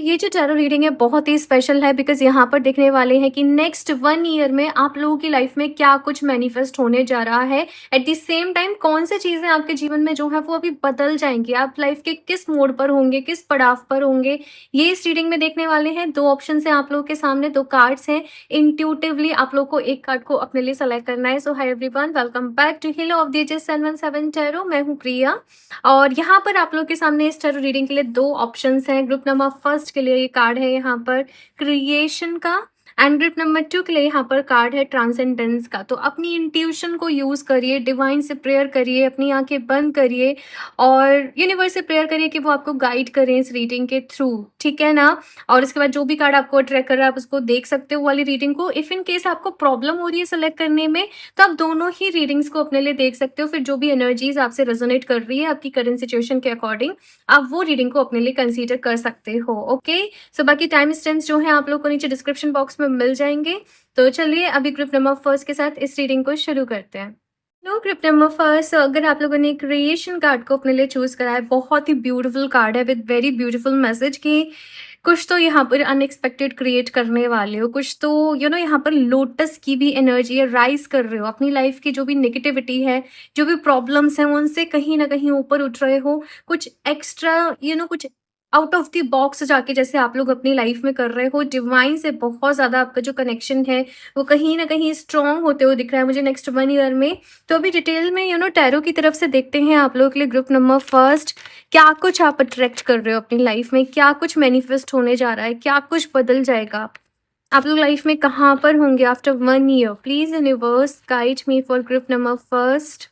ये जो tarot reading है बहुत ही स्पेशल है बिकॉज़ यहाँ पर देखने वाले हैं कि नेक्स्ट 1 ईयर में आप लोगों की लाइफ में क्या कुछ मैनिफेस्ट होने जा रहा है। एट द सेम टाइम कौन से चीज़ें आपके जीवन में जो है वो अभी बदल जाएँगी। आप लाइफ के किस मोड़ पर होंगे, किस पड़ाव पर होंगे, ये इस रीडिंग में देखने वाले हैं। 2 ऑप्शंस हैं आप लोगों के सामने, 2 कार्ड्स हैं। इंट्यूटिवली आप लोग को एक कार्ड को अपने लिए सेलेक्ट करना है। So hi everyone, welcome back to healer of the ages 717 tarot. मैं हूँ प्रिया और यहाँ पर आप लोग के सामने इस टैरो रीडिंग के लिए 2 ऑप्शंस हैं। ग्रुप नंबर फर्स्ट के लिए ये कार्ड है यहाँ पर क्रिएशन का एंड ग्रुप नंबर 2 के लिए यहाँ पर कार्ड है ट्रांसेंडेंस का। तो अपनी इंट्यूशन को यूज़ करिए, डिवाइन से प्रेयर करिए, अपनी आंखें बंद करिए और यूनिवर्स से प्रेयर करिए कि वो आपको गाइड करें इस रीडिंग के थ्रू, ठीक है ना? और इसके बाद जो भी कार्ड आपको अट्रैक्ट कर रहा है आप उसको देख सकते हो वाली रीडिंग को। इफ़ इन केस आपको प्रॉब्लम हो रही है सेलेक्ट करने में तो आप दोनों ही रीडिंग्स को अपने लिए देख सकते हो। फिर जो भी एनर्जीज आपसे रेजोनेट कर रही है आपकी करंट सिचुएशन के अकॉर्डिंग आप वो रीडिंग को अपने लिए कंसीडर कर सकते हो। ओके, सो बाकी टाइम स्टैम्प्स जो है आप लोग को नीचे डिस्क्रिप्शन बॉक्स में मिल जाएंगे। तो चलिए अभी ग्रुप नंबर फर्स्ट के साथ इस रीडिंग को शुरू करते हैं। नो ग्रुप नंबर फर्स्ट, अगर आप लोगों ने क्रिएशन कार्ड को अपने लिए चूज करा है, बहुत ही ब्यूटीफुल कार्ड है विद वेरी ब्यूटीफुल मैसेज कि कुछ तो यहाँ पर अनएक्सपेक्टेड क्रिएट करने वाले हो, कुछ तो यहाँ पर लोटस की भी एनर्जी है, राइज कर रहे हो अपनी लाइफ की जो भी नेगेटिविटी है, जो भी प्रॉब्लम्स हैं उनसे कहीं ना कहीं ऊपर उठ रहे हो। कुछ एक्स्ट्रा कुछ आउट ऑफ द बॉक्स जाके जैसे आप लोग अपनी लाइफ में कर रहे हो। डिवाइन से बहुत ज़्यादा आपका जो कनेक्शन है वो कहीं ना कहीं स्ट्रॉन्ग होते हुए दिख रहा है मुझे नेक्स्ट 1 ईयर में। तो अभी डिटेल में टैरो की तरफ से देखते हैं आप लोगों के लिए ग्रुप नंबर फर्स्ट क्या कुछ आप अट्रैक्ट कर रहे हो अपनी लाइफ में, क्या कुछ मैनिफेस्ट होने जा रहा है, क्या कुछ बदल जाएगा, आप लोग लाइफ में कहाँ पर होंगे after 1 year. Please universe guide me for group number first.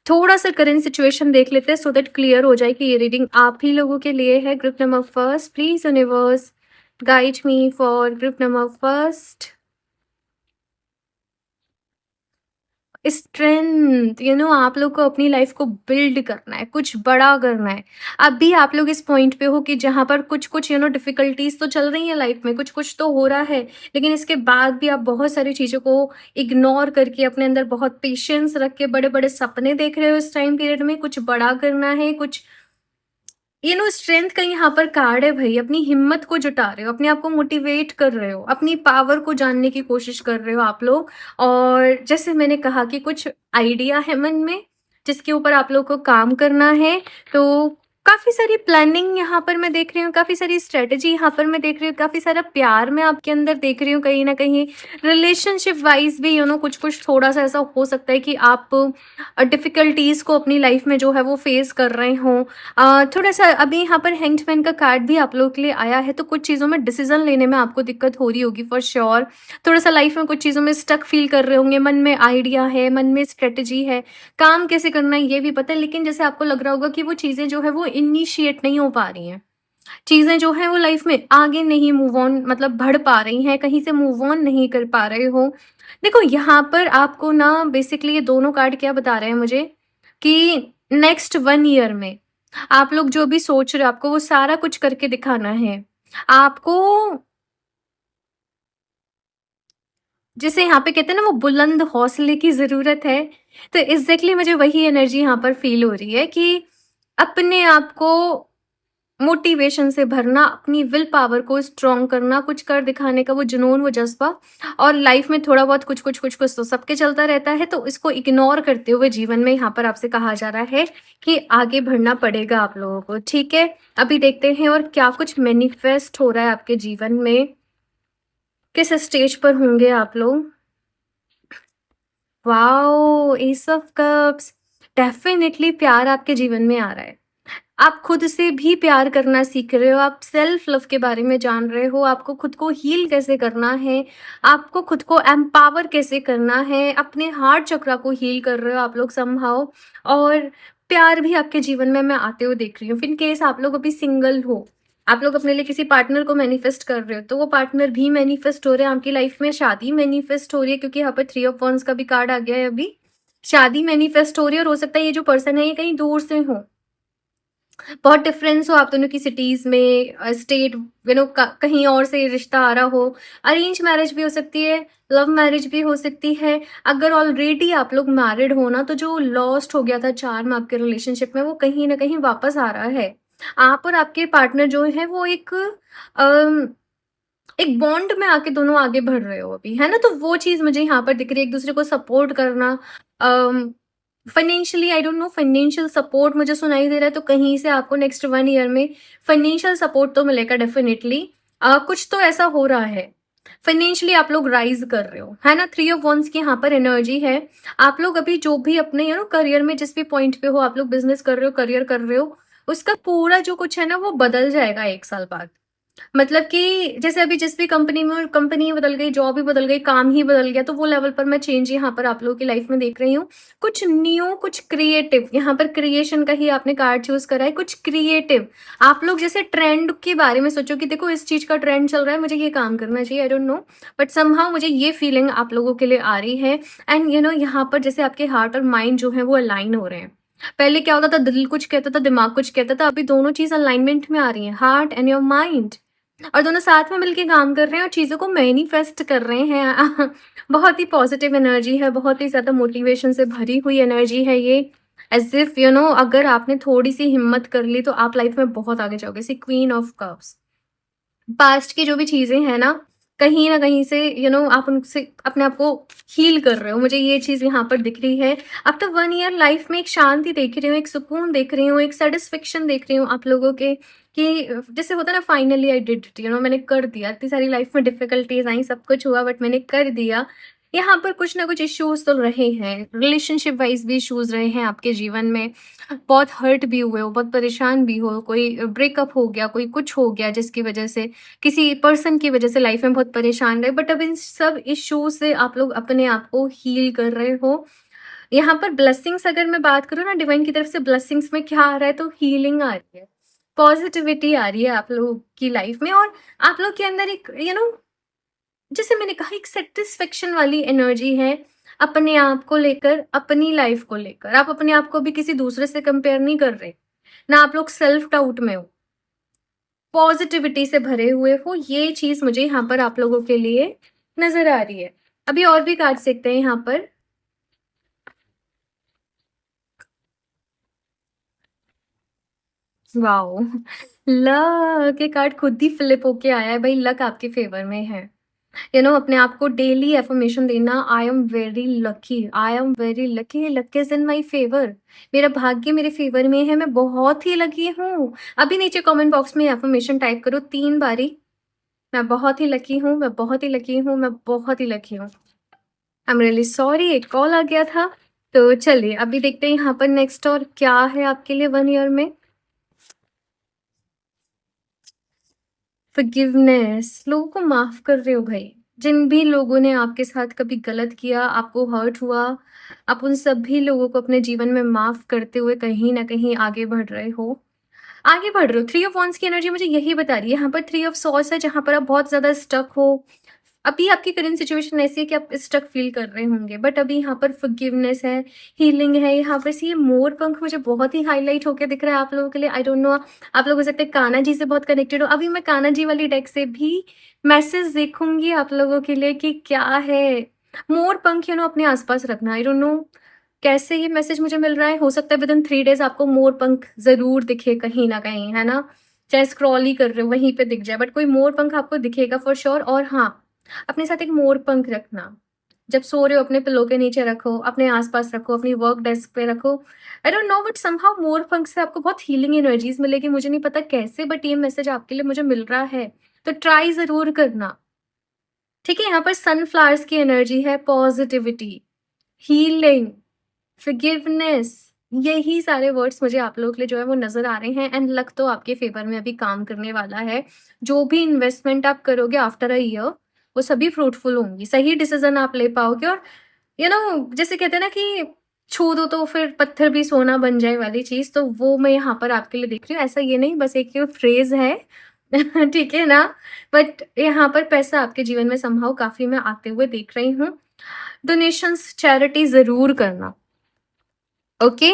थोड़ा सा करंट सिचुएशन देख लेते हैं सो दैट क्लियर हो जाए कि ये रीडिंग आप ही लोगों के लिए है। Group number first, please universe guide me for group number first. Strength, आप लोग को अपनी लाइफ को बिल्ड करना है, कुछ बड़ा करना है। अभी आप लोग इस पॉइंट पे हो कि जहाँ पर कुछ कुछ डिफिकल्टीज तो चल रही है लाइफ में, कुछ कुछ तो हो रहा है, लेकिन इसके बाद भी आप बहुत सारी चीज़ों को इग्नोर करके अपने अंदर बहुत पेशेंस रख के बड़े बड़े सपने देख रहे हो। इस टाइम पीरियड में कुछ बड़ा करना है, कुछ स्ट्रेंथ का यहाँ पर कार्ड है भाई। अपनी हिम्मत को जुटा रहे हो, अपने आप को मोटिवेट कर रहे हो, अपनी पावर को जानने की कोशिश कर रहे हो आप लोग। और जैसे मैंने कहा कि कुछ आइडिया है मन में जिसके ऊपर आप लोग को काम करना है। तो काफ़ी सारी प्लानिंग यहाँ पर मैं देख रही हूँ, काफ़ी सारी स्ट्रेटजी यहाँ पर मैं देख रही हूँ, काफ़ी सारा प्यार मैं आपके अंदर देख रही हूँ। कहीं ना कहीं रिलेशनशिप वाइज भी कुछ कुछ थोड़ा सा ऐसा हो सकता है कि आप डिफ़िकल्टीज़ को अपनी लाइफ में जो है वो फेस कर रहे हों। थोड़ा-सा अभी यहाँ पर हैंग्ड का कार्ड भी आप लोगों के लिए आया है, तो कुछ चीज़ों में डिसीज़न लेने में आपको दिक्कत हो रही होगी फॉर श्योर। थोड़ा-सा लाइफ में कुछ चीज़ों में स्टक फ़ील कर रहे होंगे, मन में आइडिया है, मन में स्ट्रैटेजी है, काम कैसे करना है ये भी पता है, लेकिन जैसे आपको लग रहा होगा कि वो चीज़ें जो है वो इनिशिएट नहीं हो पा रही हैं। चीज़ें जो हैं वो लाइफ में आगे नहीं मूव ऑन मतलब बढ़ पा रही हैं, कहीं से मूव ऑन नहीं कर पा रहे हो। देखो यहाँ पर आपको ना बेसिकली ये दोनों कार्ड क्या बता रहे हैं मुझे कि नेक्स्ट 1 ईयर में आप लोग जो भी सोच रहे हो आपको वो सारा कुछ करके दिखाना है। आपको जैसे यहाँ पे कहते हैं ना वो बुलंद हौसले की ज़रूरत है, तो एग्ज़ैक्टली मुझे वही एनर्जी यहाँ पर फ़ील हो रही है कि अपने आप को मोटिवेशन से भरना, अपनी विल पावर को स्ट्रॉन्ग करना, कुछ कर दिखाने का वो जुनून, वो जज़्बा। और लाइफ में थोड़ा बहुत कुछ तो सबके चलता रहता है, तो इसको इग्नोर करते हुए जीवन में यहाँ पर आपसे कहा जा रहा है कि आगे बढ़ना पड़ेगा आप लोगों को, ठीक है? अभी देखते हैं और क्या कुछ मैनिफेस्ट हो रहा है आपके जीवन में, किस स्टेज पर होंगे आप लोग। Wow! S of cups, definitely प्यार आपके जीवन में आ रहा है। आप खुद से भी प्यार करना सीख रहे हो, आप सेल्फ लव के बारे में जान रहे हो, आपको खुद को हील कैसे करना है, आपको खुद को एम्पावर कैसे करना है, अपने हार्ट चक्रा को हील कर रहे हो आप लोग समहाउ। और प्यार भी आपके जीवन में मैं आते हुए देख रही हूँ। इन केस आप लोग अभी सिंगल हो, आप लोग अपने लिए किसी पार्टनर को मैनिफेस्ट कर रहे हो, तो वो पार्टनर भी मैनिफेस्ट हो रहे हैं आपकी लाइफ में, शादी मैनिफेस्ट हो रही है क्योंकि यहाँ पर 3 ऑफ वांड्स का भी कार्ड आ गया है अभी। शादी मैनिफेस्ट हो रही है और हो सकता है ये जो पर्सन है ये कहीं दूर से हो, बहुत डिफरेंस हो आप दोनों की सिटीज़ में, स्टेट कहीं और से रिश्ता आ रहा हो। अरेंज मैरिज भी हो सकती है, लव मैरिज भी हो सकती है। अगर ऑलरेडी आप लोग मैरिड हो ना, तो जो लॉस्ट हो गया था चार्म आपके रिलेशनशिप में वो कहीं ना कहीं वापस आ रहा है। आप और आपके पार्टनर जो है वो अम, एक बॉन्ड में आके दोनों आगे बढ़ रहे हो अभी, है ना? तो वो चीज़ मुझे यहाँ पर दिख रही है, एक-दूसरे को सपोर्ट करना। Um, financially I don't know, financial support मुझे सुनाई दे रहा है, तो कहीं से आपको नेक्स्ट 1 ईयर में फाइनेंशियल सपोर्ट तो मिलेगा डेफिनिटली। कुछ तो ऐसा हो रहा है। फाइनेंशियली आप लोग राइज़ कर रहे हो, है ना? 3 ऑफ वांड्स की यहाँ पर एनर्जी है। आप लोग अभी जो भी अपने करियर में जिस भी पॉइंट पे हो, आप लोग बिज़नेस कर रहे हो, करियर कर रहे हो, उसका पूरा जो कुछ है ना वो बदल जाएगा 1 साल बाद। मतलब कि जैसे अभी जिस भी कंपनी में, कंपनी बदल गई, जॉब ही बदल गई, काम ही बदल गया, तो वो लेवल पर मैं चेंज यहाँ पर आप लोगों की लाइफ में देख रही हूँ। कुछ न्यू, कुछ क्रिएटिव, यहाँ पर क्रिएशन का ही आपने कार्ड चूज़ करा है, कुछ क्रिएटिव। आप लोग जैसे ट्रेंड के बारे में सोचो कि देखो इस चीज़ का ट्रेंड चल रहा है, मुझे ये काम करना चाहिए, आई डोंट नो, बट समहाउ मुझे ये फीलिंग आप लोगों के लिए आ रही है। एंड यहाँ पर जैसे आपके हार्ट और माइंड जो है वो अलाइन हो रहे हैं। पहले क्या होता था, दिल कुछ कहता था, दिमाग कुछ कहता था, अभी दोनों चीज़ अलाइनमेंट में आ रही हैं, हार्ट एंड योर माइंड। और दोनों साथ में मिलके काम कर रहे हैं और चीज़ों को मैनिफेस्ट कर रहे हैं। बहुत ही पॉजिटिव एनर्जी है, बहुत ही ज़्यादा मोटिवेशन से भरी हुई एनर्जी है ये। एज़ इफ अगर आपने थोड़ी-सी हिम्मत कर ली तो आप लाइफ में बहुत आगे जाओगे। सी क्वीन ऑफ कप्स। पास्ट की जो भी चीज़ें हैं ना, कहीं न कहीं से आप उनसे अपने आप को हील कर रहे हो। मुझे ये चीज़ यहाँ पर दिख रही है। आफ्टर 1 ईयर लाइफ में एक शांति देख रही हूँ, एक सुकून देख रही हूँ, एक सैटिस्फैक्शन देख रही हूँ आप लोगों के, कि जैसे होता है ना, फाइनली आई डिड इट, मैंने कर दिया। इतनी सारी लाइफ में डिफ़िकल्टीज़ आई, सब कुछ हुआ, बट मैंने कर दिया। यहाँ पर कुछ ना कुछ इश्यूज़ तो रहे हैं, रिलेशनशिप वाइज़ भी इश्यूज़ रहे हैं आपके जीवन में। बहुत हर्ट भी हुए हो, बहुत परेशान भी हो, कोई ब्रेकअप हो गया, कोई कुछ हो गया जिसकी वजह से, किसी पर्सन की वजह से लाइफ में बहुत परेशान रहे, बट अब इन सब इश्यूज से आप लोग अपने आप को हील कर रहे हो। यहाँ पर ब्लेसिंग्स अगर मैं बात करूँ ना, डिवाइन की तरफ से ब्लेसिंग्स में क्या आ रहा है, तो हीलिंग आ रही है, पॉजिटिविटी आ रही है आप लोगों की लाइफ में, और आप लोग के अंदर एक जैसे मैंने कहा, एक सेटिस्फेक्शन वाली एनर्जी है अपने आप को लेकर, अपनी लाइफ को लेकर। आप अपने आप को भी किसी दूसरे से कंपेयर नहीं कर रहे, ना आप लोग सेल्फ डाउट में हो, पॉजिटिविटी से भरे हुए हो। ये चीज़ मुझे यहाँ पर आप लोगों के लिए नज़र आ रही है। अभी और भी कार्ड्स देखते हैं यहाँ पर। वाओ! लक के कार्ड खुद ही फ्लिप होके आया है। भाई लक आपके फ़ेवर में है। अपने आप को डेली अफ़र्मेशन देना, I am very lucky, I am very lucky, luck is in my favour. मेरा भाग्य मेरे फ़ेवर में है, मैं बहुत ही लकी हूँ। अभी नीचे कमेंट बॉक्स में अफ़र्मेशन टाइप करो 3 बारी। मैं बहुत ही लकी हूँ, मैं बहुत ही लकी हूँ, मैं बहुत ही लकी हूँ। आई एम रियली सॉरी, एक कॉल आ गया था। तो चलिए अभी देखते हैं यहाँ पर नेक्स्ट और क्या है आपके लिए 1 ईयर में। फ़ॉरगिवनेस, लोगों को माफ़ कर रहे हो भाई। जिन भी लोगों ने आपके साथ कभी गलत किया, आपको हर्ट हुआ, आप उन सभी लोगों को अपने जीवन में माफ़ करते हुए कहीं न कहीं आगे बढ़ रहे हो। आगे बढ़ रहे हो। 3 ऑफ वांड्स की एनर्जी मुझे यही बता रही है। यहाँ पर 3 ऑफ सॉर्ड्स है, जहाँ पर आप बहुत ज़्यादा स्टक हो। अभी आपकी करंट सिचुएशन ऐसी है कि आप स्टक फ़ील कर रहे होंगे, बट अभी यहाँ पर फ़ॉरगिवनेस है, हीलिंग है। यहाँ पर से ये मोर पंख मुझे बहुत ही हाइलाइट होके दिख रहा है आप लोगों के लिए। आई डोंट नो, आप लोग हो सकते हैं कान्हा जी से बहुत कनेक्टेड हो। अभी मैं कान्हा जी वाली डेक से भी मैसेज देखूँगी आप लोगों के लिए कि क्या है। मोर पंख अपने आस-पास रखना। आई डोंट नो कैसे ये मैसेज मुझे मिल रहा है। हो सकता है विदिन 3 डेज़ आपको मोर पंख ज़रूर दिखे कहीं न कहीं, है ना? चाहे स्क्रॉल ही कर रहे हो, वहीं पे दिख जाए, बट कोई मोर पंख आपको दिखेगा फॉर श्योर। और हाँ, अपने साथ एक मोर पंख रखना। जब सो रहे हो अपने पिलो के नीचे रखो, अपने आस-पास रखो, अपनी वर्क डेस्क पे रखो। I don't know but somehow मोर पंख से आपको बहुत हीलिंग एनर्जीज़ मिलेगी। मुझे नहीं पता कैसे, बट ये मैसेज आपके लिए मुझे मिल रहा है। तो ट्राई ज़रूर करना, ठीक है? यहाँ पर सनफ्लावर्स की एनर्जी है, पॉज़िटिविटी, हीलिंग, फ़ॉरगिवनेस, यही सारे वर्ड्स मुझे आप लोगों के लिए जो है वो नज़र आ रहे हैं। एंड लक तो आपके फ़ेवर में अभी काम करने वाला है। जो भी इन्वेस्टमेंट आप करोगे आफ्टर अ ईयर, वो सभी फ्रूटफुल होंगी। सही डिसीज़न आप ले पाओगे, और जैसे कहते हैं ना कि छू दो तो फिर पत्थर भी सोना बन जाए वाली चीज़, तो वो मैं यहाँ पर आपके लिए देख रही हूँ। ऐसा ये नहीं, बस एक ये फ्रेज़ है। ठीक है ना? बट यहाँ पर पैसा आपके जीवन में समहाउ काफ़ी मैं आते हुए देख रही हूँ। डोनेशंस, चैरिटी ज़रूर करना, ओके?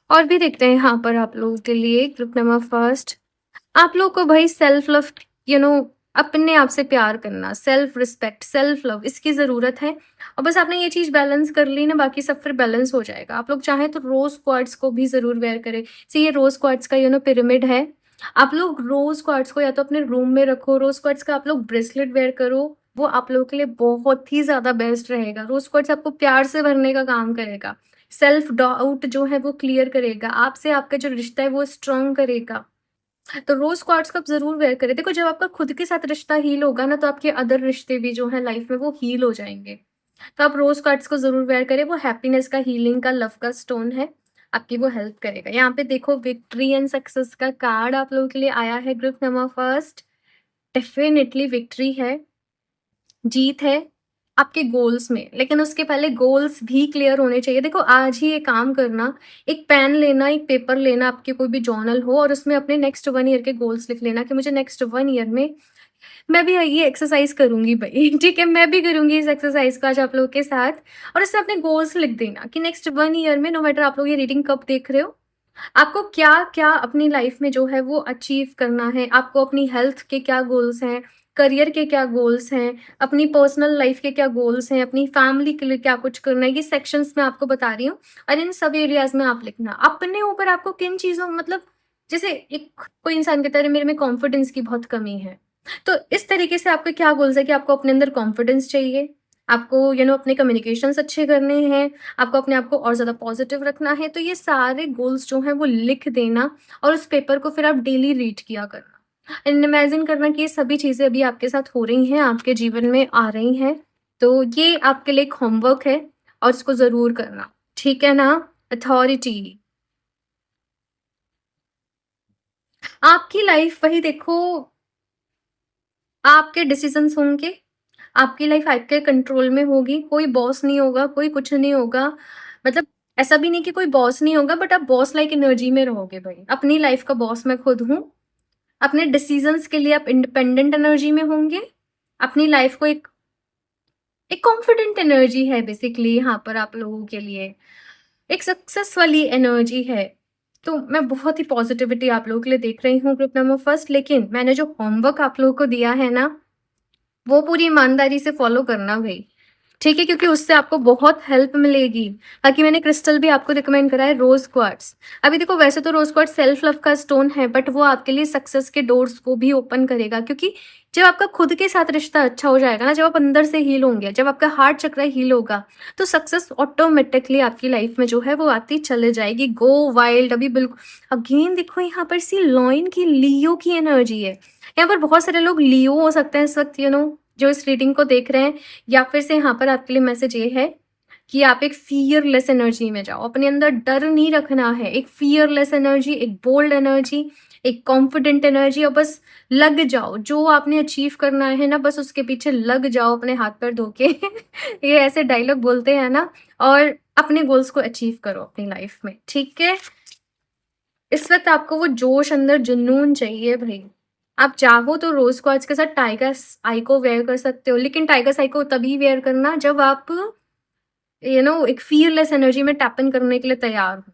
और भी देखते हैं यहाँ पर आप लोगों के लिए ग्रुप नंबर फर्स्ट। आप लोग को भाई सेल्फ लव यू नो अपने आप से प्यार करना, सेल्फ रिस्पेक्ट, सेल्फ लव इसकी ज़रूरत है और बस आपने ये चीज़ बैलेंस कर ली ना बाकी सब फिर बैलेंस हो जाएगा। आप लोग चाहें तो रोज़ क्वार्ट्स को भी ज़रूर वेयर करें। ये रोज़ क्वार्ट्स का पिरामिड है। आप लोग रोज़ क्वार्ट्स को या तो अपने रूम में रखो, रोज़ क्वार्ट्स का आप लोग ब्रेसलेट वेयर करो, वो आप लोगों के लिए बहुत ही ज़्यादा बेस्ट रहेगा। रोज़ क्वार्ट्स आपको प्यार से भरने का काम करेगा। सेल्फ डाउट जो है वो क्लियर करेगा, आपसे आपका जो रिश्ता है वो स्ट्रॉन्ग करेगा। तो रोज़ क्वार्ट्स को आप ज़रूर वेयर करें। देखो जब आपका खुद के साथ रिश्ता हील होगा ना तो आपके अदर रिश्ते भी जो हैं लाइफ में वो हील हो जाएँगे। तो आप रोज़ क्वार्ट्स को ज़रूर वेयर करें, वो हैप्पीनेस का, हीलिंग का, लव का स्टोन है, आपकी वो हेल्प करेगा। यहाँ पे देखो विक्ट्री एंड सक्सेस का कार्ड आप लोगों के लिए आया है group number first. Definitely victory है, जीत है आपके गोल्स में, लेकिन उसके पहले गोल्स भी क्लियर होने चाहिए। देखो आज ही ये काम करना, एक पेन लेना, एक पेपर लेना, आपके कोई भी जर्नल हो और उसमें अपने नेक्स्ट 1 ईयर के गोल्स लिख लेना कि मुझे नेक्स्ट 1 ईयर में मैं भी ये एक्सरसाइज करूँगी भई ठीक है, मैं भी करूँगी इस एक्सरसाइज को आज आप लोगों के साथ और इसमें अपने गोल्स लिख देना कि नेक्स्ट 1 ईयर में नो मैटर आप लोग ये रीडिंग कब देख रहे हो, आपको क्या-क्या अपनी लाइफ में जो है वो अचीव करना है, आपको अपनी हेल्थ के क्या गोल्स हैं, करियर के क्या गोल्स हैं, अपनी पर्सनल लाइफ के क्या गोल्स हैं, अपनी फैमिली के लिए क्या कुछ करना है, ये सेक्शंस मैं आपको बता रही हूँ और इन सब एरियाज़ में आप लिखना। अपने ऊपर आपको किन चीज़ों जैसे एक कोई इंसान कहता है अरे मेरे में कॉन्फिडेंस की बहुत कमी है, तो इस तरीके से आपके क्या गोल्स है कि आपको अपने अंदर कॉन्फिडेंस चाहिए, आपको अपने कम्युनिकेशंस अच्छे करने हैं, आपको अपने आप को और ज़्यादा पॉजिटिव रखना है, तो ये सारे गोल्स जो हैं वो लिख देना और उस पेपर को फिर आप डेली रीड किया करना। एंड इमेजिन करना कि ये सभी चीज़ें अभी आपके साथ हो रही हैं, आपके जीवन में आ रही हैं, तो ये आपके लिए एक होमवर्क है और इसको ज़रूर करना, ठीक है ना? अथॉरिटी, आपकी लाइफ वही देखो, आपके डिसीज़न्स होंगे, आपकी लाइफ आपके कंट्रोल में होगी, कोई बॉस नहीं होगा, कोई कुछ नहीं होगा। मतलब ऐसा भी नहीं कि कोई बॉस नहीं होगा बट आप बॉस लाइक एनर्जी में रहोगे भई। अपनी लाइफ का बॉस मैं खुद हूँ। अपने डिसीज़न्स के लिए आप इंडिपेंडेंट एनर्जी में होंगे। अपनी लाइफ को एक एक कॉन्फिडेंट एनर्जी है बेसिकली यहाँ पर आप लोगों के लिए। एक सक्सेस वाली एनर्जी है। तो मैं बहुत ही पॉज़िटिविटी आप लोगों के लिए देख रही हूँ ग्रुप नंबर फर्स्ट, लेकिन मैंने जो होमवर्क आप लोगों को दिया है ना, वो पूरी ईमानदारी से फ़ॉलो करना भई। ठीक है? क्योंकि उससे आपको बहुत हेल्प मिलेगी। बाकी मैंने क्रिस्टल भी आपको रिकमेंड करा है रोज़ क्वार्ट्ज। अभी देखो वैसे तो रोज़ क्वार्ट्ज सेल्फ लव का स्टोन है बट वो आपके लिए सक्सेस के डोर्स को भी ओपन करेगा, क्योंकि जब आपका खुद के साथ रिश्ता अच्छा हो जाएगा ना, जब आप अंदर से हील होंगे, जब आपका हार्ट चक्र हील होगा, तो सक्सेस ऑटोमेटिकली आपकी लाइफ में जो है वो आती चले जाएगी। गो वाइल्ड। अभी बिल्कुल अगेन देखो यहाँ पर सी लॉइन की लियो की एनर्जी है। यहाँ पर बहुत सारे लोग लियो हो सकते हैं इस वक़्त जो इस रीडिंग को देख रहे हैं, या फिर से यहाँ पर आपके लिए मैसेज ये है कि आप एक फ़ियरलेस एनर्जी में जाओ। अपने अंदर डर नहीं रखना है, एक फ़ियरलेस एनर्जी, एक बोल्ड एनर्जी, एक कॉन्फिडेंट एनर्जी और बस लग जाओ। जो आपने अचीव करना है ना बस उसके पीछे लग जाओ अपने हाथ-पैर धो के ये ऐसे डायलॉग बोलते हैं ना, और अपने गोल्स को अचीव करो अपनी लाइफ़ में, ठीक है? इस वक़्त आपको वो जोश अंदर जुनून चाहिए भई। आप चाहो तो रोज़ क्वार्ट्ज के साथ टाइगर्स आई को वेयर कर सकते हो, लेकिन टाइगर्स आई को तभी वेयर करना जब आप एक फ़ियरलेस एनर्जी में टैप इन करने के लिए तैयार हो।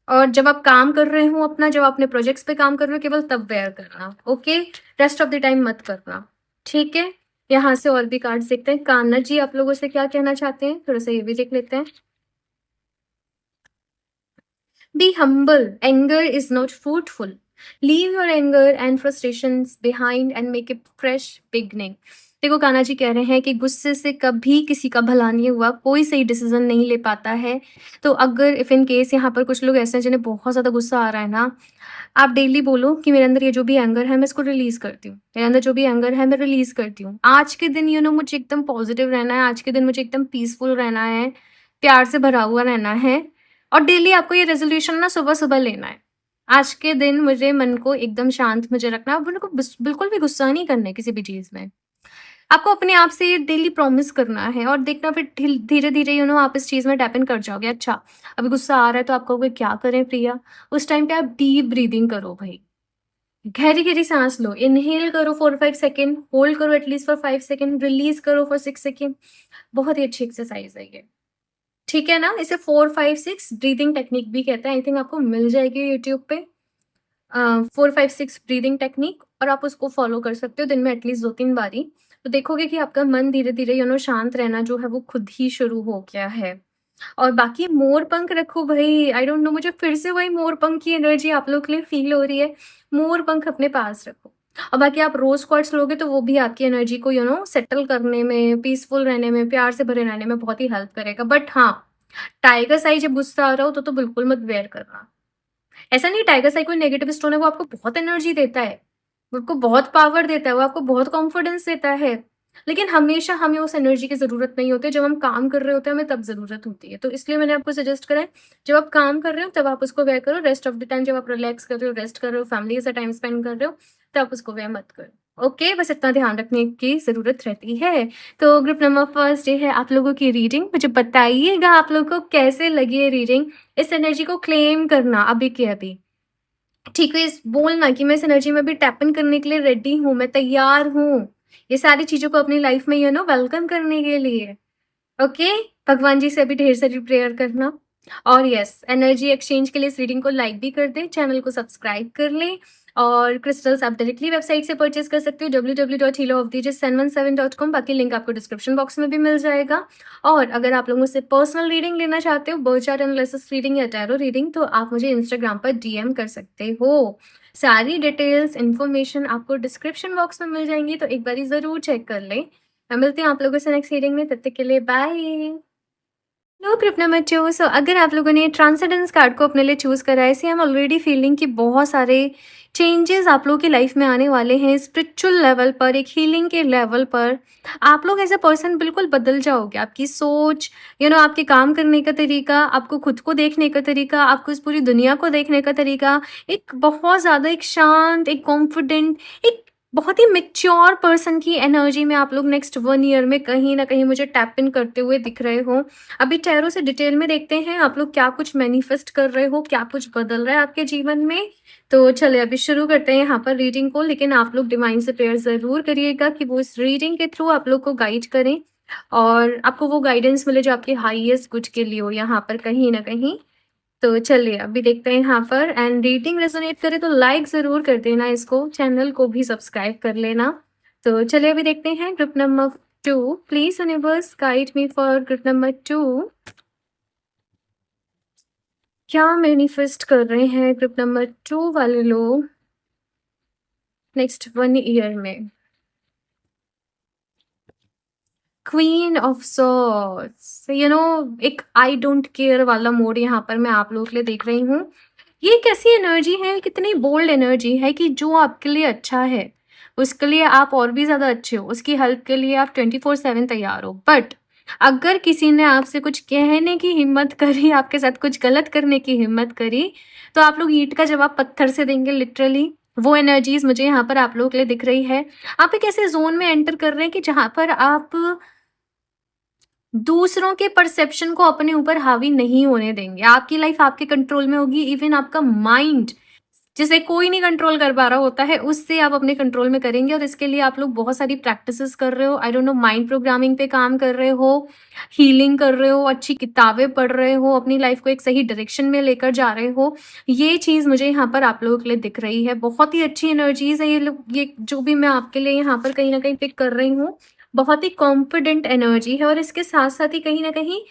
और जब आप काम कर रहे हो अपना, जब अपने प्रोजेक्ट्स पे काम कर रहे हो, केवल तब वेयर करना, okay? Rest of the time मत करना, ठीक है? यहाँ से और भी कार्ड्स देखते हैं। कान्हा जी आप लोगों से क्या कहना चाहते हैं? थोड़ा-सा ये भी देख लेते हैं। Be humble. Anger is not fruitful. Leave your anger and frustrations behind and make a fresh beginning. देखो कान्हा जी कह रहे हैं कि गुस्से से कभी किसी का भला नहीं हुआ, कोई सही डिसीजन नहीं ले पाता है। तो अगर इफ़ इन केस यहाँ पर कुछ लोग ऐसे हैं जिन्हें बहुत ज़्यादा गुस्सा आ रहा है ना, आप डेली बोलो कि मेरे अंदर ये जो भी एंगर है मैं इसको रिलीज़ करती हूँ। मेरे अंदर जो भी एंगर है मैं रिलीज़ करती हूँ। आज के दिन मुझे एकदम पॉजिटिव रहना है, आज के दिन मुझे एकदम पीसफुल रहना है, प्यार से भरा हुआ रहना है। और डेली आपको ये रेज़ोल्यूशन ना सुबह-सुबह लेना है। आज के दिन मुझे मन को एकदम शांत मुझे रखना है, मेरे को बिल्कुल भी गुस्सा नहीं करना है किसी भी चीज़ में। आपको अपने आप से ये डेली प्रॉमिस करना है और देखना फिर धीरे-धीरे आप इस चीज़ में टैप इन कर जाओगे। अच्छा, अभी गुस्सा आ रहा है तो आप कहोगे क्या करें प्रिया? उस टाइम पे आप डीप ब्रीथिंग करो भई। गहरी-गहरी साँस लो, इन्हेल करो फॉर 5 सेकंड, होल्ड करो एटलीस्ट फॉर 5 सेकंड, रिलीज़ करो फॉर 6 सेकंड। बहुत ही अच्छी एक्सरसाइज़ है ये। ठीक है ना? इसे 4-5-6 ब्रीथिंग टेक्निक भी कहते हैं। आई थिंक आपको मिल जाएगी यूट्यूब पे। 4-5-6 ब्रीथिंग टेक्निक। और आप उसको फ़ॉलो कर सकते हो दिन में एटलीस्ट 2-3 बारी। तो देखोगे कि आपका मन धीरे-धीरे शांत रहना जो है वो खुद ही शुरू हो गया है। और बाकी मोर-पंख रखो भई, आई डोंट नो, मुझे फिर से वही मोर-पंख की एनर्जी आप लोग के लिए फ़ील हो रही है। मोर-पंख अपने पास रखो। और बाकी आप रोज़ क्वार्ट्ज़ लोगे तो वो भी आपकी एनर्जी को सेटल करने में, पीसफुल रहने में, प्यार से भरे रहने में बहुत ही हेल्प करेगा। बट हाँ, टाइगर आई जब गुस्सा आ रहा हो तो बिल्कुल मत वेयर करना। ऐसा नहीं टाइगर आई कोई नेगेटिव स्टोन है, वो आपको बहुत एनर्जी देता है, वो आपको बहुत पावर देता है, वो आपको बहुत कॉन्फिडेंस देता है। लेकिन हमेशा हमें उस एनर्जी की ज़रूरत नहीं होती है, जब हम काम कर रहे होते हैं हमें तब ज़रूरत होती है। तो इसलिए मैंने आपको सजेस्ट करा है, जब आप काम कर रहे हो तब आप उसको वेयर करो, रेस्ट ऑफ द टाइम जब आप रिलैक्स कर रहे हो, रेस्ट कर रहे हो, फैमिली के साथ टाइम स्पेंड कर रहे हो, तब उसको वेयर मत करो। ओके, बस इतना ध्यान रखने की ज़रूरत रहती है। तो ग्रुप नंबर फर्स्ट डे है आप लोगों की रीडिंग। मुझे बताइएगा आप लोगों को कैसे लगी ये रीडिंग? इस एनर्जी को क्लेम करना अभी के अभी। ठीक है, इस बोलना कि मैं इस एनर्जी में भी टैप इन करने के लिए रेडी हूँ, मैं तैयार हूँ। ये सारी चीज़ों को अपनी लाइफ में वेलकम करने के लिए। ओके, भगवान जी से भी ढेर सारी प्रेयर करना। और यस, एनर्जी एक्सचेंज के लिए इस रीडिंग को लाइक भी कर दें, चैनल को सब्सक्राइब कर लें। और क्रिस्टल्स आप डायरेक्टली वेबसाइट से परचेज कर सकते हो www.healoofthejust717.com। बाकी लिंक आपको डिस्क्रिप्शन बॉक्स में भी मिल जाएगा। और अगर आप लोग मुझसे पर्सनल रीडिंग लेना चाहते हो, बर्थ चार्ट एनालिसिस रीडिंग या टैरो रीडिंग, तो आप मुझे इंस्टाग्राम पर डीएम कर सकते हो। सारी डिटेल्स इन्फॉर्मेशन आपको डिस्क्रिप्शन बॉक्स में मिल जाएंगी, तो एक बारी ज़रूर चेक कर लें। मैं मिलती हूँ आप लोगों से नेक्स्ट रीडिंग में, तब तक के लिए बाय। लो ग्रुप नंबर 2। सो अगर आप लोगों ने ट्रांसेंडेंस कार्ड को अपने लिए चूज़ करा है, आई एम ऑलरेडी फीलिंग कि बहुत सारे चेंजेस आप लोगों की लाइफ में आने वाले हैं, स्पिरिचुअल लेवल पर, एक हीलिंग के लेवल पर। आप लोग एज अ पर्सन बिल्कुल बदल जाओगे। आपकी सोच, आपके काम करने का तरीका, आपको खुद को देखने का तरीका, आपको इस पूरी दुनिया को देखने का तरीका, एक बहुत ज़्यादा एक शांत, एक कॉन्फिडेंट, एक बहुत ही मैच्योर पर्सन की एनर्जी में आप लोग नेक्स्ट 1 ईयर में कहीं न कहीं मुझे टैप इन करते हुए दिख रहे हो। अभी टैरो से डिटेल में देखते हैं आप लोग क्या कुछ मैनिफेस्ट कर रहे हो, क्या कुछ बदल रहा है आपके जीवन में। तो चलिए अभी शुरू करते हैं यहाँ पर रीडिंग को, लेकिन आप लोग डिवाइन से प्रेयर ज़रूर करिएगा कि वो इस रीडिंग के थ्रू आप लोग को गाइड करें और आपको वो गाइडेंस मिले जो आपके हाईएस्ट गुड के लिए हो यहाँ पर कहीं न कहीं। तो चलिए अभी देखते हैं यहाँ पर, एंड रीडिंग रेजोनेट करे तो लाइक ज़रूर कर देना इसको, चैनल को भी सब्सक्राइब कर लेना। तो चलिए अभी देखते हैं group number 2। Please universe guide me for group number 2। क्या मैनिफेस्ट कर रहे हैं ग्रुप नंबर 2 वाले लोग नेक्स्ट 1 ईयर में? क्वीन ऑफ सॉर्ड्स, एक आई डोंट केयर वाला मोड यहाँ पर मैं आप लोगों के लिए देख रही हूँ। ये कैसी एनर्जी है, कितनी बोल्ड एनर्जी है कि जो आपके लिए अच्छा है उसके लिए आप और भी ज़्यादा अच्छे हो, उसकी हेल्प के लिए आप 24/7 तैयार हो। बट अगर किसी ने आपसे कुछ कहने की हिम्मत करी, आपके साथ कुछ गलत करने की हिम्मत करी, तो आप लोग ईंट का जवाब पत्थर से देंगे लिटरली। वो एनर्जीज मुझे यहाँ पर आप लोगों के लिए दिख रही है। आप एक ऐसे जोन में एंटर कर रहे हैं कि जहाँ पर आप दूसरों के परसेप्शन को अपने ऊपर हावी नहीं होने देंगे। आपकी लाइफ आपके कंट्रोल में होगी। इवन आपका माइंड, जिसे कोई नहीं कंट्रोल कर पा रहा होता है, उससे आप अपने कंट्रोल में करेंगे। और इसके लिए आप लोग बहुत सारी प्रैक्टिसेस कर रहे हो। आई डोंट नो, माइंड प्रोग्रामिंग पे काम कर रहे हो, हीलिंग कर रहे हो, अच्छी किताबें पढ़ रहे हो, अपनी लाइफ को एक सही डायरेक्शन में लेकर जा रहे हो। ये चीज़ मुझे यहाँ पर आप लोगों के लिए दिख रही है। बहुत ही अच्छी एनर्जीज है ये लोग, ये जो भी मैं आपके लिए यहाँ पर कहीं ना कहीं पिक कर रही हूँ, बहुत ही कॉन्फिडेंट एनर्जी है। और इसके साथ साथ ही कहीं ना कहीं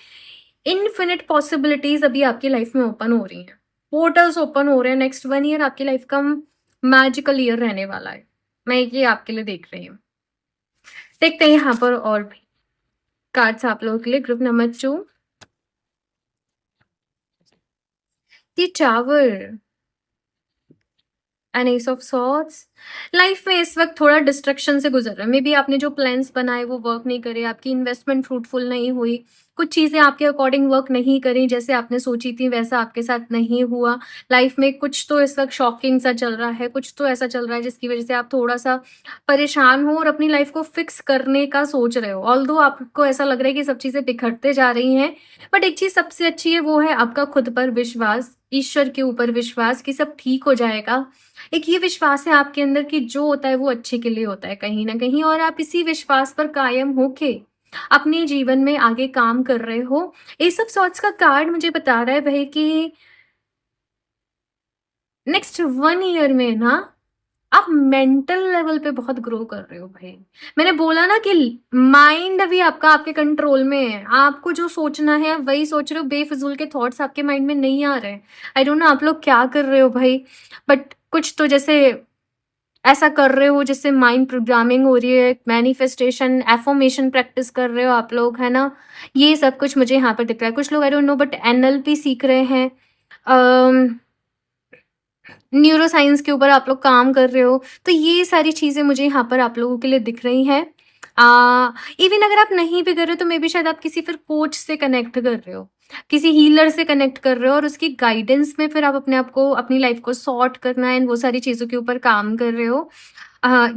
इनफिनिट पॉसिबिलिटीज अभी आपकी लाइफ में ओपन हो रही हैं, पोर्टल्स ओपन हो रहे हैं। नेक्स्ट 1 ईयर आपकी लाइफ का मैजिकल ईयर रहने वाला है, मैं ये आपके लिए देख रही हूँ। देखते हैं यहाँ पर और भी कार्ड्स आप लोगों के लिए। Group number 2, the tower and S of swords. Life में इस वक्त थोड़ा डिस्ट्रक्शन से गुजर रहा है। मे बी आपने जो प्लान्स बनाए वो वर्क नहीं करे, आपकी इन्वेस्टमेंट फ्रूटफुल नहीं हुई, कुछ चीज़ें आपके अकॉर्डिंग वर्क नहीं करी, जैसे आपने सोची थी वैसा आपके साथ नहीं हुआ। लाइफ में कुछ तो इस वक्त शॉकिंग सा चल रहा है, कुछ तो ऐसा चल रहा है जिसकी वजह से आप थोड़ा सा परेशान हो और अपनी लाइफ को फिक्स करने का सोच रहे हो। ऑल्दो आपको ऐसा लग रहा है कि सब चीज़ें बिखरते जा रही हैं, बट एक चीज़ सबसे अच्छी है, वो है आपका खुद पर विश्वास, ईश्वर के ऊपर विश्वास कि सब ठीक हो जाएगा। एक ये विश्वास है आपके अंदर कि जो होता है वो अच्छे के लिए होता है कहीं ना कहीं, और आप इसी विश्वास पर कायम होके अपने जीवन में आगे काम कर रहे हो। एस ऑफ सॉर्ड्स का कार्ड मुझे बता रहा है भाई कि नेक्स्ट 1 ईयर में ना आप आप मेंटल लेवल पे बहुत ग्रो कर रहे हो भाई। मैंने बोला ना कि माइंड अभी आपका आपके कंट्रोल में है। आपको जो सोचना है आप वही सोच रहे हो, बेफिजूल के थॉट्स आपके माइंड में नहीं आ रहे हैं। आई डोंट नो आप लोग क्या कर रहे हो भाई, बट कुछ तो जैसे ऐसा कर रहे हो जिससे माइंड प्रोग्रामिंग हो रही है, मैनिफेस्टेशन, एफर्मेशन प्रैक्टिस कर रहे हो आप लोग, है ना? ये सब कुछ मुझे यहाँ पर दिख रहा है। कुछ लोग आई डोंट नो बट एनएलपी सीख रहे हैं। न्यूरो साइंस के ऊपर आप लोग काम कर रहे हो, तो ये सारी चीज़ें मुझे यहाँ पर आप लोगों के लिए दिख रही हैं। इवन अगर आप नहीं भी कर रहे हो तो मे बी शायद आप किसी फिर कोच से कनेक्ट कर रहे हो, किसी हीलर से कनेक्ट कर रहे हो और उसकी गाइडेंस में फिर आप अपने आप को, अपनी लाइफ को सॉर्ट करना एंड वो सारी चीज़ों के ऊपर काम कर रहे हो।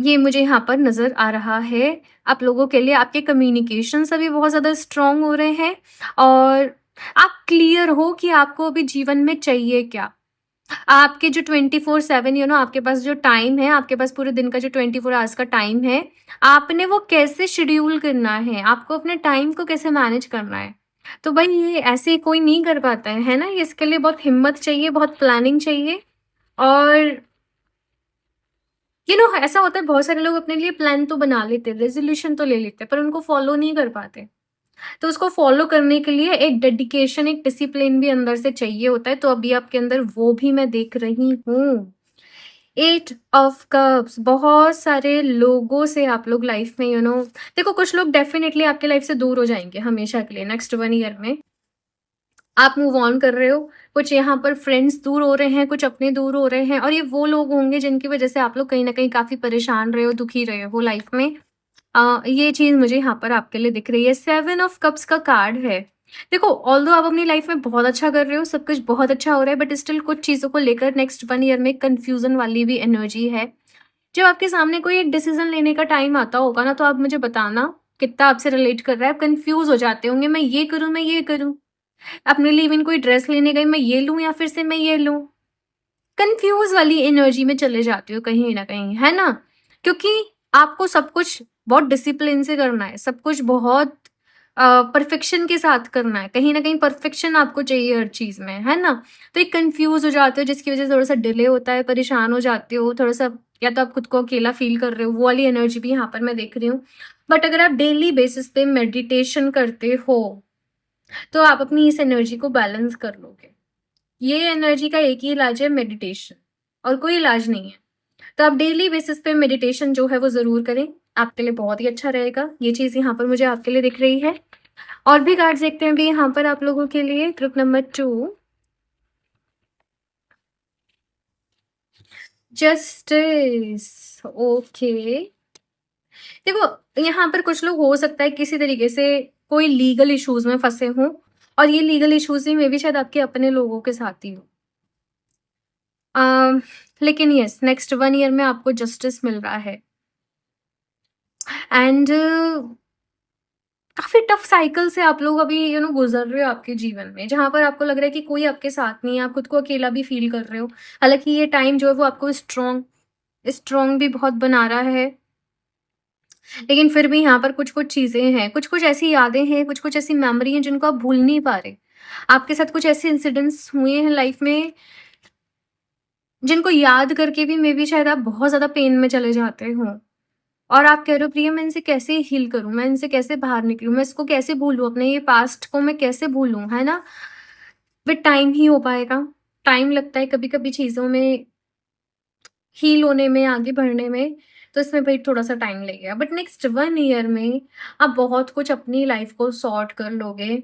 ये मुझे यहाँ पर नज़र आ रहा है आप लोगों के लिए। आपके कम्युनिकेशंस अभी बहुत ज़्यादा स्ट्रॉन्ग हो रहे हैं और आप क्लियर हो कि आपको अभी जीवन में चाहिए क्या। आपके जो 24/7 आपके पास जो टाइम है, आपके पास पूरे दिन का जो 24 आवर्स का टाइम है, आपने वो कैसे शेड्यूल करना है, आपको अपने टाइम को कैसे मैनेज करना है। तो भाई ये ऐसे कोई नहीं कर पाता है ना? ये इसके लिए बहुत हिम्मत चाहिए, बहुत प्लानिंग चाहिए और ऐसा होता है बहुत सारे लोग अपने लिए प्लान तो बना लेते हैं, रेज़ोल्यूशन तो ले लेते हैं, पर उनको फॉलो नहीं कर पाते। तो उसको फॉलो करने के लिए एक डेडिकेशन, एक डिसिप्लिन भी अंदर से चाहिए होता है, तो अभी आपके अंदर वो भी मैं देख रही हूँ। 8 ऑफ कप्स, बहुत सारे लोगों से आप लोग लाइफ में देखो कुछ लोग डेफिनिटली आपके लाइफ से दूर हो जाएँगे हमेशा के लिए नेक्स्ट 1 ईयर में। आप मूव ऑन कर रहे हो, कुछ यहाँ पर फ्रेंड्स दूर हो रहे हैं, कुछ अपने दूर हो रहे हैं और ये वो लोग होंगे जिनकी वजह से आप लोग कहीं न कहीं काफ़ी परेशान रहे हो, दुखी रहे हो लाइफ में। ये चीज़ मुझे यहाँ पर आपके लिए दिख रही है। 7 ऑफ कप्स का कार्ड है। देखो ऑल्दो आप अपनी लाइफ में बहुत अच्छा कर रहे हो, सब कुछ बहुत अच्छा हो रहा है, बट स्टिल कुछ चीज़ों को लेकर नेक्स्ट 1 ईयर में कन्फ्यूज़न वाली भी एनर्जी है। जब आपके सामने कोई एक डिसीज़न लेने का टाइम आता होगा ना, तो आप मुझे बताना कितना आपसे रिलेट कर रहा है। आप कन्फ्यूज़ हो जाते होंगे, मैं ये करूँ, मैं ये करूँ। अपने लिए इवन कोई ड्रेस लेने गई, मैं ये लूँ या फिर से मैं ये लूँ। कन्फ्यूज़ वाली एनर्जी में चले जाते हो कहीं न कहीं, है ना? क्योंकि आपको सब कुछ बहुत डिसिप्लिन से करना है, सब कुछ बहुत परफेक्शन के साथ करना है। कहीं न कहीं परफेक्शन आपको चाहिए हर चीज़ में, है ना? तो एक कन्फ्यूज़ हो जाते हो जिसकी वज़ह से थोड़ा-सा डिले होता है, परेशान हो जाते हो, थोड़ा-सा या तो आप खुद को अकेला फ़ील कर रहे हो, वो वाली एनर्जी भी यहाँ पर मैं देख रही हूँ। बट अगर आप डेली बेसिस पे मेडिटेशन करते हो, तो आप अपनी इस एनर्जी को बैलेंस कर लोगे। ये एनर्जी का एक ही इलाज है, मेडिटेशन, और कोई इलाज नहीं है। तो आप डेली बेसिस पे मेडिटेशन जो है वो ज़रूर करें, आपके लिए बहुत ही अच्छा रहेगा। ये चीज़ यहाँ पर मुझे आपके लिए दिख रही है। और भी कार्ड्स देखते हैं अभी यहाँ पर आप लोगों के लिए। Group number 2, justice, okay. देखो यहाँ पर कुछ लोग हो सकता है किसी तरीके से कोई लीगल इश्यूज़ में फँसे हों और ये लीगल इश्यूज़ भी मेबी शायद आपके अपने लोगों के साथ ही हो। लेकिन येस, नेक्स्ट 1 ईयर में आपको जस्टिस मिल रहा है एंड काफ़ी टफ साइकिल से आप लोग अभी गुज़र रहे हो आपके जीवन में, जहाँ पर आपको लग रहा है कि कोई आपके साथ नहीं है, आप खुद को अकेला भी फ़ील कर रहे हो। हालाँकि ये टाइम जो है वो आपको स्ट्रॉन्ग भी बहुत बना रहा है, लेकिन फिर भी यहाँ पर कुछ-कुछ चीज़ें हैं, कुछ-कुछ ऐसी यादें हैं, कुछ-कुछ ऐसी मेमोरी हैं जिनको आप भूल नहीं पा रहे। आपके साथ कुछ ऐसे इंसिडेंट्स हुए हैं लाइफ़ में जिनको याद करके भी मेबी शायद आप बहुत ज़्यादा पेन में चले जाते हो और आप कह रहे हो प्रिया मैं इनसे कैसे हील करूँ? मैं इनसे कैसे बाहर निकलूँ? मैं इसको कैसे भूलूँ? अपने ये पास्ट को मैं कैसे भूलूँ? है ना? विद टाइम ही हो पाएगा। टाइम लगता है कभी-कभी चीज़ों में हील होने में, आगे बढ़ने में, तो इसमें भई थोड़ा-सा टाइम लगेगा। बट नेक्स्ट 1 ईयर में आप बहुत कुछ अपनी लाइफ़ को सॉर्ट कर लोगे।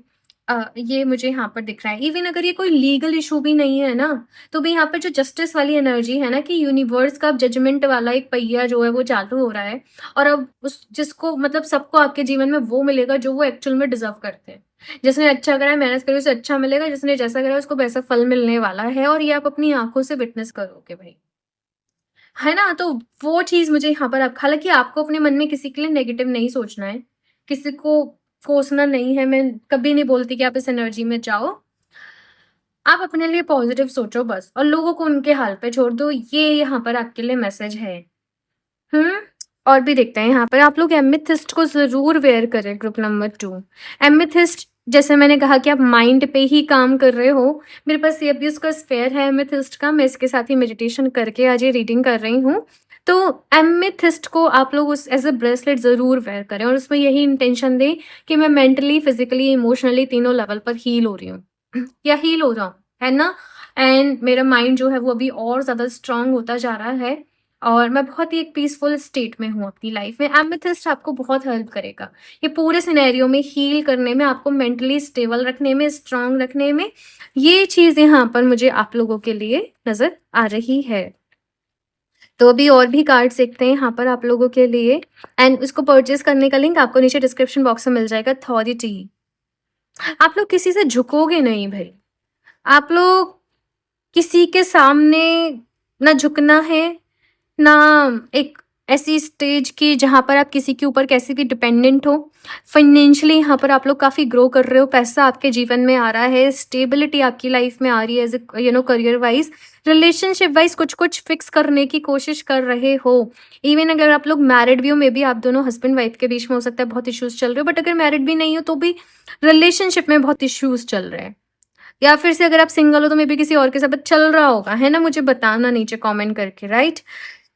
ये मुझे यहाँ पर दिख रहा है। इवन अगर ये कोई लीगल इश्यू भी नहीं है ना, तो भी यहाँ पर जो जस्टिस वाली एनर्जी है ना कि यूनिवर्स का जजमेंट वाला एक पहिया जो है वो चालू हो रहा है और अब उस जिसको मतलब सबको आपके जीवन में वो मिलेगा जो वो एक्चुअल में डिज़र्व करते हैं। जिसने अच्छा करा है, मेहनत करी उसे अच्छा मिलेगा, जिसने जैसा करा है उसको वैसा फल मिलने वाला है और ये आप अपनी आँखों से विटनेस करोगे भई। है ना? तो वो चीज़ मुझे यहाँ पर आप हालाँकि आपको अपने मन में किसी के लिए नेगेटिव नहीं सोचना है, किसी को कोसना नहीं है, मैं कभी नहीं बोलती कि आप इस एनर्जी में जाओ। आप अपने लिए पॉज़िटिव सोचो बस और लोगों को उनके हाल पे छोड़ दो, ये यहाँ पर आपके लिए मैसेज है। हुँ? और भी देखते हैं यहाँ पर आप लोग एमेथिस्ट को ज़रूर वेयर करें ग्रुप नंबर 2। एमेथिस्ट जैसे मैंने कहा कि आप माइंड पे ही काम कर रहे हो, मेरे पास ये भी उसका स्फेयर है एमेथिस्ट का, मैं इसके साथ ही मेडिटेशन करके आज ये रीडिंग कर रही हूँ। तो एमेथिस्ट को आप लोग उस एज़ अ ब्रेसलेट ज़रूर वेयर करें और उसमें यही इंटेंशन दें कि मैं मेंटली, फिज़िकली, इमोशनली तीनों लेवल पर हील हो रही हूँ या हील हो रहा हूँ, है ना? एंड मेरा माइंड जो है वो अभी और ज़्यादा स्ट्रॉन्ग होता जा रहा है और मैं बहुत ही एक पीसफुल स्टेट में हूँ अपनी लाइफ़ में। एमेथिस्ट आपको बहुत हेल्प करेगा। ये पूरे सिनेरियो में हील करने में, आपको मेंटली स्टेबल रखने में, स्ट्रॉन्ग रखने में, ये चीज़ यहाँ पर मुझे आप लोगों के लिए नज़र आ रही है। तो अभी और भी कार्ड्स देखते हैं यहाँ पर आप लोगों के लिए एंड उसको परचेज़ करने का लिंक आपको नीचे डिस्क्रिप्शन बॉक्स में मिल जाएगा। अथॉरिटी, आप लोग किसी से झुकोगे नहीं भई। आप लोग किसी के सामने ना झुकना है, ना एक ऐसी स्टेज की जहाँ पर आप किसी के ऊपर कैसे भी डिपेंडेंट हो। फाइनेंशियली यहाँ पर आप लोग काफ़ी ग्रो कर रहे हो, पैसा आपके जीवन में आ रहा है, स्टेबिलिटी आपकी लाइफ में आ रही है as a career wise. Relationship wise कुछ-कुछ फिक्स करने की कोशिश कर रहे हो। इवन अगर आप लोग मैरिड भी हो, मे बी आप दोनों हस्बैंड वाइफ के बीच में हो सकता है बहुत इश्यूज़ चल रहे हो, बट अगर मैरिड भी नहीं हो तो भी रिलेशनशिप में बहुत इश्यूज़ चल रहे हैं। या फिर से अगर आप सिंगल हो तो मे बी किसी और के साथ चल रहा होगा, है ना? मुझे बताना नीचे कमेंट करके, राइट?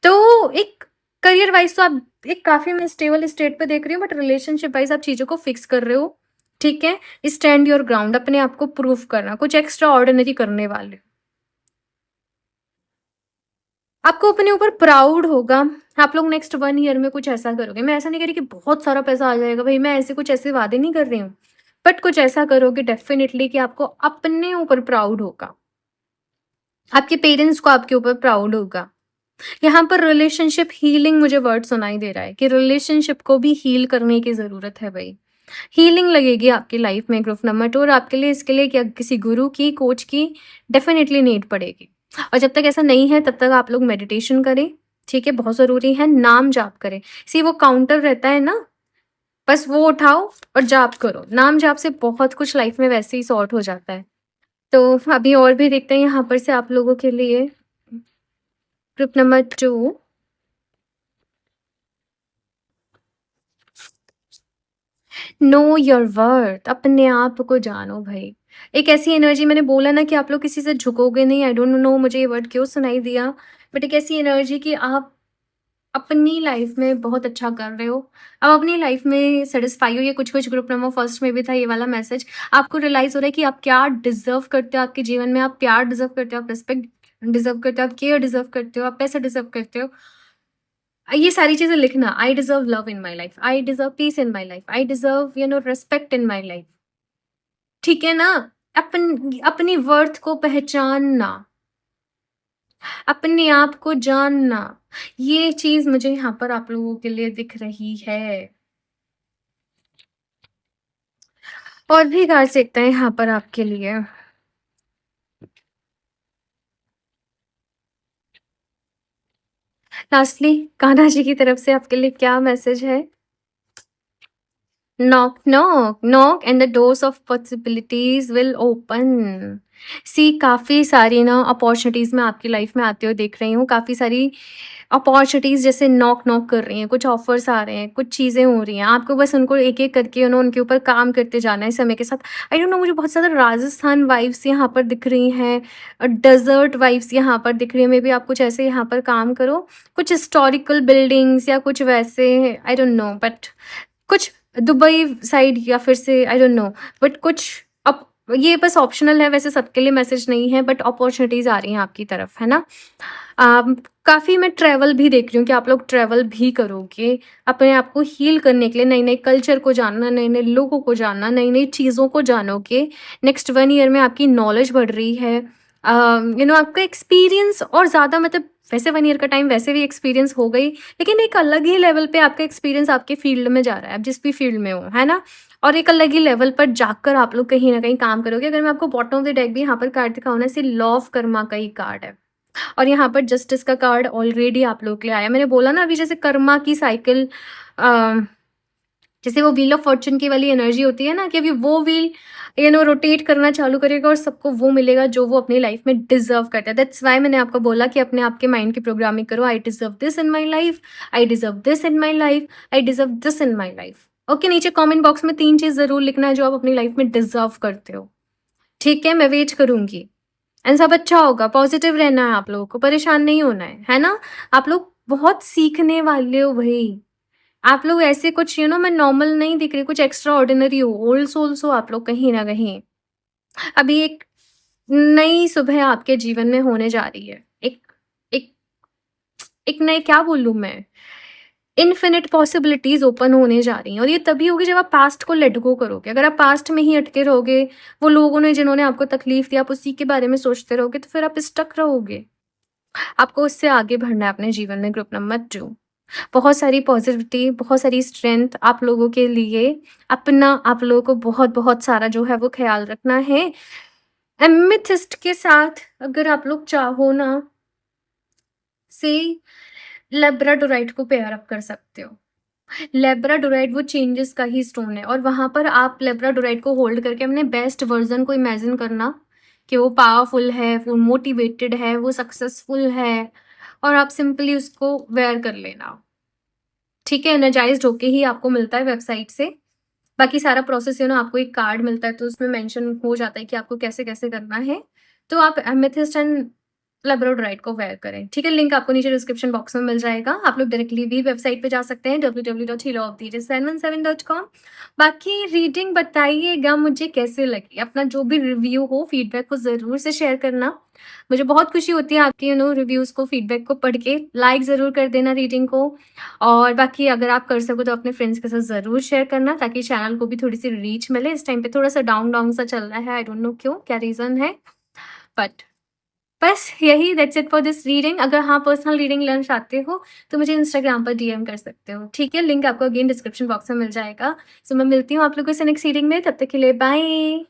तो एक करियर वाइज़ तो आप एक काफ़ी मैं स्टेबल स्टेट पे देख रही हूँ, बट रिलेशनशिप वाइज़ आप चीज़ों को फिक्स कर रहे हो, ठीक है? स्टैंड योर ग्राउंड, अपने आप को प्रूव करना, कुछ एक्स्ट्रा ऑर्डिनरी करने वाले हो। आपको अपने ऊपर प्राउड होगा, आप लोग नेक्स्ट 1 ईयर में कुछ ऐसा करोगे। मैं ऐसा नहीं कह रही कि बहुत सारा पैसा आ जाएगा भई, मैं ऐसे कुछ ऐसे वादे नहीं कर रही हूँ। बट कुछ ऐसा करोगे डेफ़िनिटली कि आपको अपने ऊपर प्राउड होगा। आपके पेरेंट्स को आपके ऊपर प्राउड होगा। यहाँ पर रिलेशनशिप हीलिंग मुझे वर्ड सुनाई दे रहा है कि रिलेशनशिप को भी हील करने की ज़रूरत है भई। हीलिंग लगेगी आपकी लाइफ में ग्रुप नंबर 2 और आपके लिए इसके लिए क्या किसी गुरु की, कोच की डेफ़िनिटली नीड पड़ेगी। और जब तक ऐसा नहीं है तब तक आप लोग मेडिटेशन करें, ठीक है? बहुत ज़रूरी है, नाम जाप करें। सी वो काउंटर रहता है ना, बस वो उठाओ और जाप करो। नाम जाप से बहुत कुछ लाइफ में वैसे ही सॉर्ट हो जाता है। तो अभी और भी देखते हैं यहाँ पर से आप लोगों के लिए group number 2। Know your worth, अपने आप को जानो भाई। एक ऐसी एनर्जी, मैंने बोला ना कि आप लोग किसी से झुकोगे नहीं। आई डोंट नो मुझे ये वर्ड क्यों सुनाई दिया, बट एक ऐसी एनर्जी कि आप अपनी लाइफ में बहुत अच्छा कर रहे हो, आप अपनी लाइफ में सेटिस्फाई हो। ये कुछ कुछ ग्रुप नंबर फर्स्ट में भी था ये वाला मैसेज। आपको रियलाइज हो रहा है कि आप क्या डिजर्व करते हो आपके जीवन में। आप प्यार डिजर्व करते हो, आप रिस्पेक्ट डिजर्व करते हो, आप केयर डिजर्व करते हो, आप पैसा डिजर्व करते हो। ये सारी चीज़ें लिखना। I deserve love in my life, I deserve peace in my life, I deserve respect in my life. ठीक है ना? अपनी वर्थ को पहचानना, अपने आप को जानना, ये चीज़ मुझे यहाँ पर आप लोगों के लिए दिख रही है। और भी कार्ड देखते हैं यहाँ पर आपके लिए। लास्टली कान्हा जी की तरफ से आपके लिए क्या मैसेज है? Knock, knock, knock and the doors of possibilities will open. सी काफ़ी सारी ना अपॉर्चुनिटीज़ मैं आपकी लाइफ में आते हुए देख रही हूँ। काफ़ी सारी अपॉर्चुनिटीज़ जैसे नॉक नॉक कर रही हैं, कुछ ऑफ़र्स आ रहे हैं, कुछ चीज़ें हो रही हैं। आपको बस उनको एक-एक करके उनके ऊपर काम करते जाना है समय के साथ। आई डोंट नो, मुझे बहुत ज़्यादा राजस्थान वाइब्स यहाँ पर दिख रही हैं, डेज़र्ट वाइब्स यहाँ पर दिख रही हैं। मेबी आप कुछ ऐसे यहाँ पर काम करो, कुछ हिस्टोरिकल बिल्डिंग्स या कुछ वैसे, आई डोंट नो, बट कुछ दुबई साइड या फिर से आई डोंट नो, बट कुछ अब ये बस ऑप्शनल है, वैसे सबके लिए मैसेज नहीं है, बट अपॉर्चुनिटीज़ आ रही हैं आपकी तरफ, है ना? काफ़ी मैं ट्रैवल भी देख रही हूँ कि आप लोग ट्रैवल भी करोगे, अपने आप को हील करने के लिए, नए-नए कल्चर को जानना, नए-नए लोगों को जानना, नई-नई चीज़ों को जानोगे। नेक्स्ट 1 ईयर में आपकी नॉलेज बढ़ रही है। आपका एक्सपीरियंस और ज़्यादा, मतलब वैसे 1 ईयर का टाइम वैसे भी एक्सपीरियंस हो गई, लेकिन एक अलग ही लेवल पे आपका एक्सपीरियंस आपके फील्ड में जा रहा है, आप जिस भी फील्ड में हो, है ना? और एक अलग ही लेवल पर जाकर आप लोग कहीं न कहीं काम करोगे। अगर मैं आपको बॉटम ऑफ द डेक भी यहाँ पर कार्ड दिखाऊँ ना, ऐसे लॉ ऑफ कर्मा का ही कार्ड है। और यहाँ पर जस्टिस का कार्ड ऑलरेडी आप लोगों के लिए आया। मैंने बोला ना अभी, जैसे कर्मा की साइकिल, अ, जैसे वो व्हील ऑफ फॉर्च्यून की वाली एनर्जी होती है ना, कि अभी वो व्हील रोटेट करना चालू करेगा और सबको वो मिलेगा जो वो अपनी लाइफ में डिजर्व करता है। दैट्स वाई मैंने आपको बोला कि अपने आप के माइंड की प्रोग्रामिंग करो। I deserve this in my life, I deserve this in my life, I deserve this in my life. Okay, नीचे कमेंट बॉक्स में 3 चीज़ ज़रूर लिखना है जो आप अपनी लाइफ में डिजर्व करते हो। ठीक है, मैं वेट करूँगी। एंड सब अच्छा होगा, पॉजिटिव रहना है आप लोगों को, परेशान नहीं होना है ना? आप लोग बहुत सीखने वाले हो भई। आप लोग ऐसे कुछ मैं नॉर्मल नहीं दिख रही, कुछ एक्स्ट्रा ऑर्डिनरी हो, ओल्ड सोल्स हो आप लोग कहीं न कहीं। अभी एक नई सुबह आपके जीवन में होने जा रही है। एक एक एक नए क्या बोलूँ मैं? इन्फिनिट पॉसिबिलिटीज़ ओपन होने जा रही हैं और ये तभी होगी जब आप पास्ट को लेट गो करोगे। अगर आप पास्ट में ही अटके रहोगे, वो लोगों ने जिन्होंने आपको तकलीफ दी, आप उसी के बारे में सोचते रहोगे, तो फिर आप स्टक रहोगे। आपको उससे आगे बढ़ना है अपने जीवन में। ग्रुप नंबर 2, बहुत सारी पॉज़िटिविटी, बहुत सारी स्ट्रेंथ आप लोगों के लिए। अपना आप लोगों को बहुत-बहुत सारा जो है वो ख़्याल रखना है। एमेथिस्ट के साथ अगर आप लोग चाहो ना, से लेब्राडोराइट को पेयर अप कर सकते हो। लेब्राडोराइट वो चेंजेस का ही स्टोन है और वहाँ पर आप लेब्राडोराइट को होल्ड करके अपने बेस्ट वर्ज़न को इमेजिन करना कि वो पावरफुल है, वो मोटिवेटेड है, वो सक्सेसफुल है और आप सिंपली उसको वेयर कर लेना। ठीक है? एनर्जाइज़्ड होके ही आपको मिलता है वेबसाइट से। बाकी सारा प्रोसेस आपको एक कार्ड मिलता है तो उसमें मेंशन हो जाता है कि आपको कैसे-कैसे करना है। तो आप एमेथिस्ट एंड लेब्राडोराइट को वेयर करें, ठीक है? लिंक आपको नीचे डिस्क्रिप्शन बॉक्स में मिल जाएगा। आप लोग डायरेक्टली भी वेबसाइट पे जा सकते हैं www.healoftheday717.com। बाकी रीडिंग बताइएगा मुझे कैसे लगी? अपना जो भी रिव्यू हो, फीडबैक को ज़रूर से शेयर करना। मुझे बहुत खुशी होती है आपके रिव्यूज़ को, फीडबैक को पढ़ के। लाइक ज़रूर कर देना रीडिंग को और बाकी अगर आप कर सको तो अपने फ्रेंड्स के साथ ज़रूर शेयर करना ताकि चैनल को भी थोड़ी-सी रीच मिले। इस टाइम पे थोड़ा-सा डाउन सा चल रहा है, आई डोंट नो क्यों? क्या रीज़न है? बट बस यही that's it for this reading. अगर हाँ, पर्सनल रीडिंग लेना चाहते हो, तो मुझे इंस्टाग्राम पर डीएम कर सकते हो, ठीक है? लिंक आपको अगेन डिस्क्रिप्शन बॉक्स में मिल जाएगा। सो मैं मिलती हूँ आप लोगों से नेक्स्ट रीडिंग में, तब तक के लिए बाय।